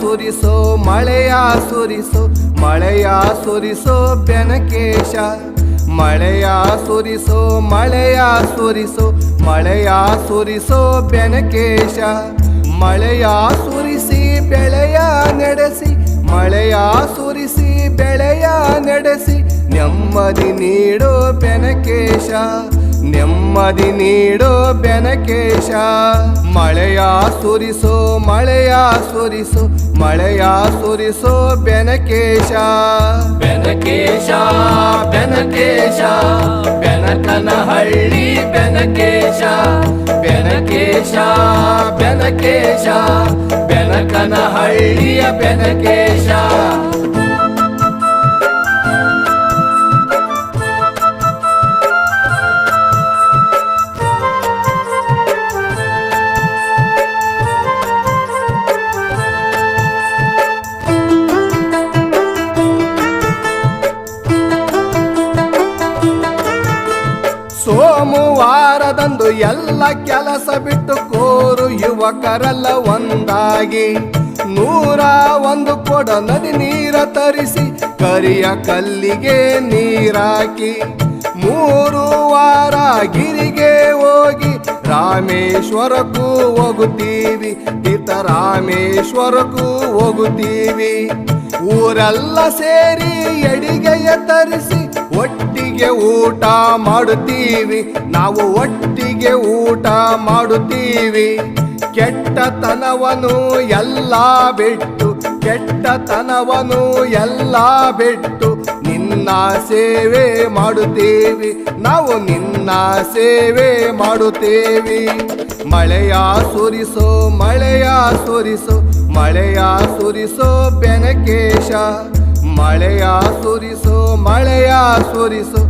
ಸುರಿಸೋ ಮಳೆಯ ಸುರಿಸೋ ಮಳೆಯ ಸುರಿಸೋ ಬೆನಕೇಶ ಮಳೆಯ ಸುರಿಸೋ ಮಳೆಯ ಸುರಿಸೋ ಮಳೆಯ ಸುರಿಸೋ ಬೆನಕೇಶ ಮಳೆಯ ಸುರಿಸಿ ಬೆಳೆಯ ನಡೆಸಿ ಮಳೆಯ ಸುರಿಸಿ ಬೆಳೆಯ ನಡೆಸಿ ನೆಮ್ಮದಿ ನೀಡೋ ಬೆನಕೇಶ ನೆಮ್ಮದಿ ನೀಡೋ ಬೆನಕೇಶ ಮಳೆಯ ಸುರಿಸೋ ಮಳೆಯ ಸುರಿಸೋ ಮಳೆಯ ಸುರಿಸೋ ಬೆನಕೇಶ ಬೆನಕೇಶ ಬೆನಕೇಶ ಬೆನಕನಹಳ್ಳಿ ಬೆನಕೇಶ ಬೆನಕೇಶ ಬೆನಕೇಶ ಬೆನಕನಹಳ್ಳಿಯ ಬೆನಕೇಶ ಸೋಮವಾರದಂದು ಎಲ್ಲ ಕೆಲಸ ಬಿಟ್ಟು ಕೋರು ಯುವಕರೆಲ್ಲ ಒಂದಾಗಿ 101 ಕೊಡ ನದಿ ನೀರ ತರಿಸಿ ಕರಿಯ ಕಲ್ಲಿಗೆ ನೀರಾಕಿ 3 ವಾರ ಗಿರಿಗೆ ಹೋಗಿ ರಾಮೇಶ್ವರಕ್ಕೂ ಹೋಗುತ್ತೀವಿ ರಾಮೇಶ್ವರಕ್ಕೂ ಹೋಗುತ್ತೀವಿ ಊರೆಲ್ಲ ಸೇರಿ ಎಡಿಗೆಯ ತರಿಸಿ ಒಟ್ಟಿಗೆ ಊಟ ಮಾಡುತ್ತೀವಿ ನಾವು ಒಟ್ಟಿಗೆ ಊಟ ಮಾಡುತ್ತೀವಿ ಕೆಟ್ಟತನವನು ಎಲ್ಲ ಬಿಟ್ಟು ಕೆಟ್ಟತನವನು ಎಲ್ಲ ಬಿಟ್ಟು ನಿನ್ನ ಸೇವೆ ಮಾಡುತ್ತೀವಿ ನಾವು ನಿನ್ನ ಸೇವೆ ಮಾಡುತ್ತೇವಿ ಮಳೆಯ ಸುರಿಸೋ ಮಳೆಯ ಸುರಿಸೋ ಮಳೆಯ ಸುರಿಸೋ ಬೆನಕೇಶ ಮಳೆಯ ಸುರಿಸೋ ಮಳೆಯ ಸುರಿಸೋ